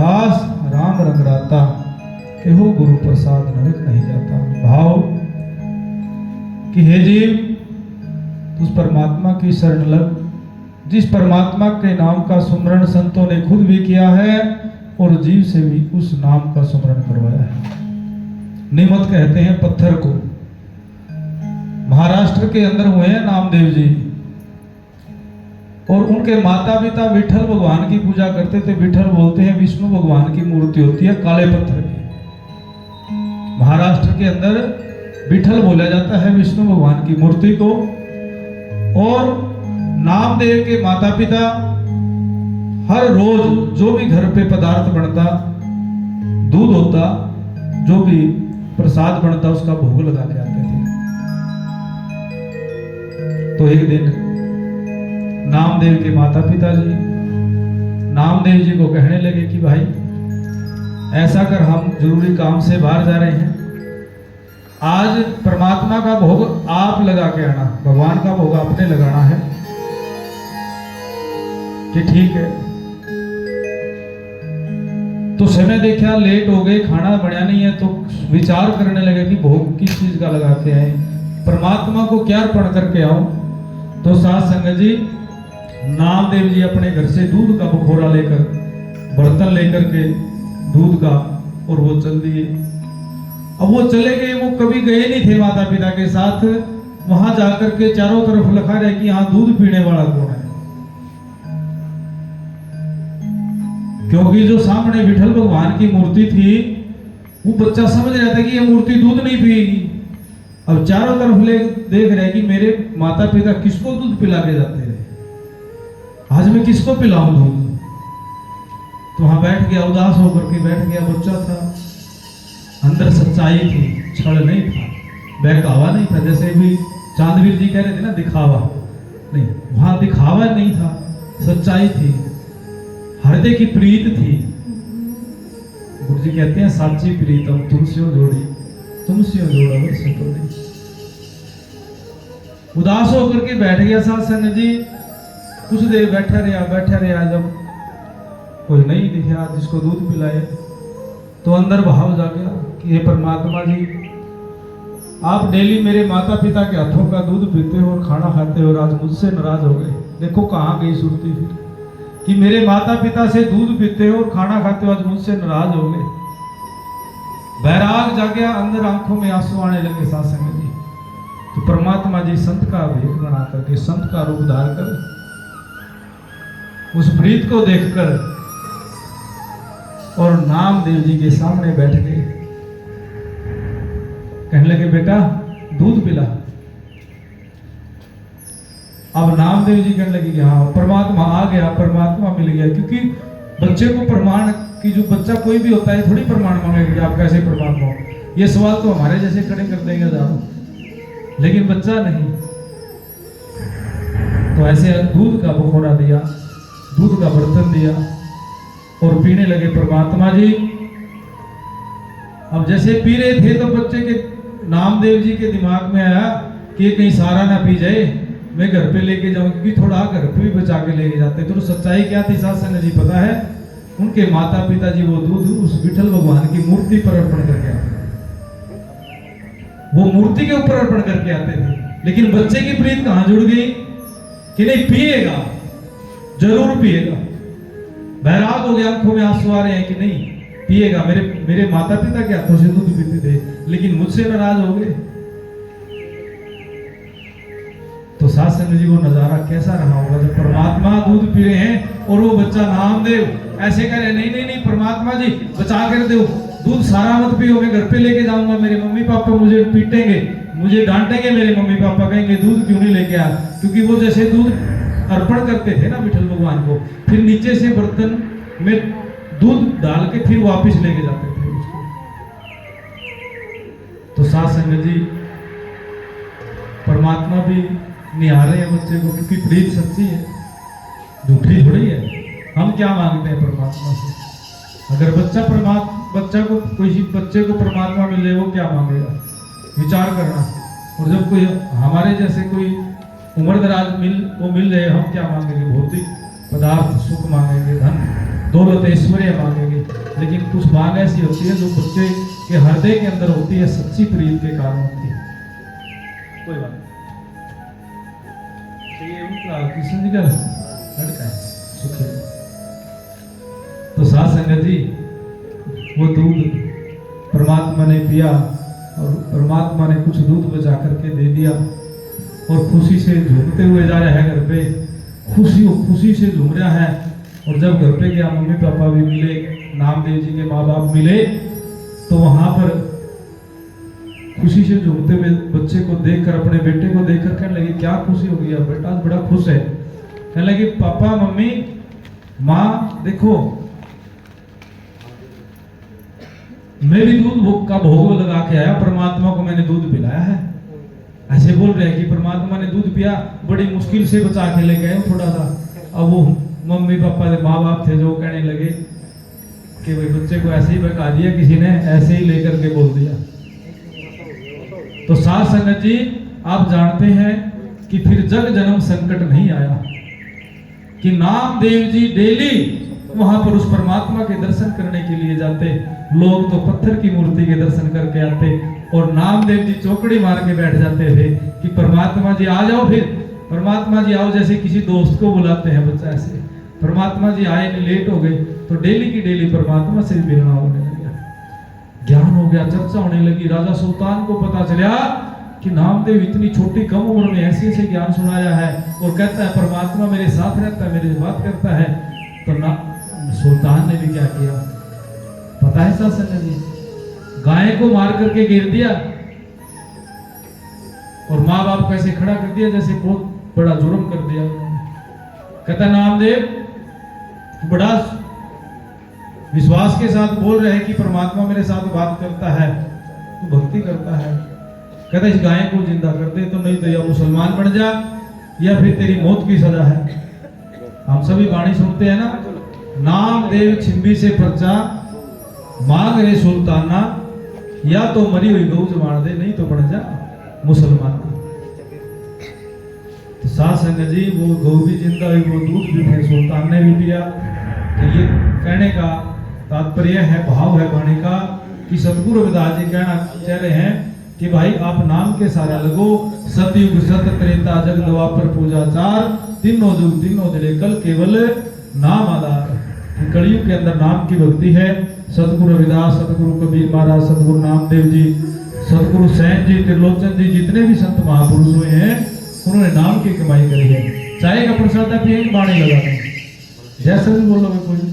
दास राम रंगराता, केहू गुरु प्रसाद नरक नहीं जाता। भाव कि हे जीव, उस परमात्मा की शरण लग, जिस परमात्मा के नाम का सुमरण संतों ने खुद भी किया है और जीव से भी उस नाम का सुमरण करवाया है। निमत कहते हैं पत्थर को। महाराष्ट्र के अंदर हुए हैं नामदेव जी, और उनके माता पिता विठल भगवान की पूजा करते थे। विठल बोलते हैं विष्णु भगवान की मूर्ति होती है काले पत्थर की। महाराष्ट्र के अंदर विठल बोला जाता है विष्णु भगवान की मूर्ति को। और नामदेव के माता पिता हर रोज जो भी घर पे पदार्थ बनता, दूध होता, जो भी प्रसाद बनता, उसका भोग लगा के आते थे। तो एक दिन नामदेव के माता पिता जी नामदेव जी को कहने लगे कि भाई ऐसा कर, हम जरूरी काम से बाहर जा रहे हैं, आज परमात्मा का भोग आप लगा के आना, भगवान का भोग आपने लगाना है। कि ठीक है। तो समय देखा लेट हो गए, खाना बना नहीं है, तो विचार करने लगे कि भोग किस चीज का लगा के आए, परमात्मा को क्या अर्पण करके आऊं। तो साथ संगत जी नामदेव जी अपने घर से दूध का बखोरा लेकर, बर्तन लेकर के दूध का, और वो चल दिए। अब वो चले गए, वो कभी गए नहीं थे माता पिता के साथ। वहां जाकर के चारों तरफ लिखा रहे कि यहाँ दूध पीने वाला कौन है, क्योंकि जो सामने विठल भगवान की मूर्ति थी, वो बच्चा समझ रहा था कि ये मूर्ति दूध नहीं पिएगी। अब चारों तरफ ले देख रहे कि मेरे माता पिता किसको दूध पिला के जाते रहे, आज मैं किसको पिलाऊं दूध। तो वहां बैठ गया, उदास होकर के बैठ गया। बच्चा था, अंदर सच्चाई थी, छल नहीं था, बहकावा नहीं था। जैसे भी चांदवीर जी कह रहे थे ना, दिखावा नहीं, वहां दिखावा नहीं था, सच्चाई थी, हृदय की प्रीत थी। गुरु जी कहते हैं साची प्रीतम तुमसे जोड़ी, तुमसे जोड़ा वर्ष तोड़ी। उदास होकर के बैठ गया साथ संगत जी। कुछ देर बैठा रहा, जब कोई नहीं दिखा जिसको दूध पिलाए, तो अंदर भाव जा गया कि हे परमात्मा जी, आप डेली मेरे माता पिता के हाथों का दूध पीते हो और खाना खाते हो, आज मुझसे नाराज हो गए। देखो कहाँ गई सुरती फिर, कि मेरे माता पिता से दूध पीते हो और खाना खाते हो, आज मुझसे नाराज हो गए। बैराग जा गया, अंदर आंखों में आंसू आने लगे साथ संगत जी। तो परमात्मा जी संत का भेद बना करके, संत का रूप धार कर, उस प्रीत को देखकर और नामदेव जी के सामने बैठ गए। कहने लगे बेटा दूध पिला। अब नामदेव जी कहने लगे कि हाँ, परमात्मा आ गया, परमात्मा मिल गया। क्योंकि बच्चे को प्रमाण की, जो बच्चा कोई भी होता है थोड़ी प्रमाण मांगेगा कि आप कैसे परमात्मा हो। ये सवाल तो हमारे जैसे खड़े कर देंगे जाओ, लेकिन बच्चा नहीं। तो ऐसे दूध का बखोरा दिया, दूध का बर्तन दिया और पीने लगे परमात्मा जी। अब जैसे पी रहे थे तो बच्चे के नामदेव जी के दिमाग में आया कि कहीं सारा ना पी जाए, मैं घर पे लेके जाऊं, क्योंकि थोड़ा घर पे भी बचा के लेके जाते। तो सच्चाई क्या थी साथ संगत जी पता है, उनके माता पिता जी वो दूध उस विठल भगवान की मूर्ति पर अर्पण करके आते थे, वो मूर्ति के ऊपर अर्पण करके आते थे। लेकिन बच्चे की प्रीत कहां जुड़ गई कि नहीं पिएगा, जरूर पिएगा। बैराग हो गया, आंखों में आंसू आ रहे हैं कि नहीं पिएगा। मेरे माता पिता के हाथों से दूध पीते थे, लेकिन मुझसे नाराज हो गए। तो साथ संगत जी वो नजारा कैसा रहा होगा जब परमात्मा दूध पी रहे हैं और वो बच्चा नामदेव ऐसे कह रहे नहीं परमात्मा जी बचा कर दो, दूध सारा मत पियो, मैं घर पे लेके जाऊंगा, मेरे मम्मी पापा मुझे पीटेंगे, मुझे डांटेंगे, मेरे मम्मी पापा कहेंगे दूध क्यों नहीं लेके आया। क्योंकि वो जैसे दूध अर्पण करते थे ना विठल भगवान को, फिर नीचे से बर्तन में दूध डाल के फिर वापस लेके जाते थे उसको। तो साथ संगत जी परमात्मा भी निहारे हैं बच्चे को, क्योंकि प्रीत सच्ची है, झूठी थोड़ी है। हम क्या मांगते हैं परमात्मा से? अगर बच्चा को कोई बच्चे को परमात्मा मिल जाए, वो क्या मांगेगा? विचार करना। और जब कोई हमारे जैसे कोई उम्र दराज मिल जाए, हम क्या मांगेंगे? भौतिक पदार्थ सुख मांगेंगे, धन दौलत ऐश्वर्य मांगेंगे। लेकिन कुछ बात ऐसी होती है जो बच्चे के हृदय के अंदर होती है, सच्ची प्रीत के कारण होती है। कोई बात नहीं, ये उनका किशन जी का लड़का है सुखी। तो साथ संगत जी, वो दूध परमात्मा ने पिया और परमात्मा ने कुछ दूध बचा करके दे दिया और खुशी से झूमते हुए जा रहा है घर पे, खुशी से झूम रहा है। और जब घर पे गया, मम्मी पापा भी मिले, नामदेव जी के माँ बाप मिले, तो वहां पर खुशी से झूमते हुए बच्चे को देखकर, अपने बेटे को देखकर कहने लगे, क्या खुशी हो गई बेटा, आज बड़ा खुश है। कहने लगे, पापा मम्मी माँ देखो, मैं भी दूध का भोग लगा के आया, परमात्मा को मैंने दूध पिलाया है। ऐसे बोल रहे हैं कि परमात्मा ने दूध पिया, बड़ी मुश्किल से बचा के ले गए थोड़ा सा। अब वो मम्मी पापा के माँ बाप थे जो कहने लगे कि भाई बच्चे को ऐसे ही बहका दिया किसी ने, ऐसे ही लेकर के बोल दिया। तो साथ संगत जी, आप जानते हैं कि फिर जग जन्म संकट नहीं आया कि नामदेव जी डेली वहां पर उस परमात्मा के दर्शन करने के लिए जाते। लोग तो पत्थर की मूर्ति के दर्शन करके आते और नामदेव जी चौकड़ी मार के बैठ जाते थे कि परमात्मा जी आ जाओ, फिर परमात्मा जी आओ, जैसे किसी दोस्त को बुलाते हैं बच्चा ऐसे। परमात्मा जी आए नहीं, लेट हो गए, तो डेली की डेली परमात्मा से मिलना होने लगा, ज्ञान हो गया, चर्चा होने लगी। राजा सुल्तान को पता चला कि नामदेव इतनी छोटी कम उम्र में ऐसे ऐसे ज्ञान सुनाया है और कहता है परमात्मा मेरे साथ रहता है, मेरे से बात करता है। तो ना सुल्तान ने भी क्या किया पता है साथ जी, गाय को मार करके गिर दिया और माँ बाप को ऐसे खड़ा कर दिया जैसे बहुत बड़ा जुर्म कर दिया। कहता नामदेव बड़ा विश्वास के साथ बोल रहे हैं कि परमात्मा मेरे साथ बात करता है, तू भक्ति करता है। कहता इस गाय को जिंदा कर दे, तो नहीं तो या मुसलमान बन जा या फिर तेरी मौत की सजा है। हम सभी वाणी सुनते हैं ना, नामदेव छिंबी से पर्चा मांग रे सुल्ताना, या तो मरी हुई गौ जमाड़ दे, नहीं तो बन जा मुसलमान। तो साथ संगत जी, वो गौ भी जिंदा हुई, वो दूध भी फिर सुल्तान ने भी पिया। तो ये कहने का तात्पर्य है, भाव है वाणी का कि सतगुरु रविदास जी कहना चाह रहे हैं कि भाई आप नाम के सारा लगो। सतयुग सत त्रेता जग द्वापर पूजा चार, तीनों युग तीनों जड़े कल केवल नाम आधार। कलयुग के अंदर नाम की भक्ति है। सतगुरु रविदास, सतगुरु कबीर महाराज, सतगुरु नामदेव जी, सतगुरु सैन जी, त्रिलोचन जी, जितने भी संत महापुरुष हुए हैं उन्होंने नाम की कमाई करी है। चाय का प्रसाद पिए, बाणी लगा दें, जैसे भी बोलोगे कोई।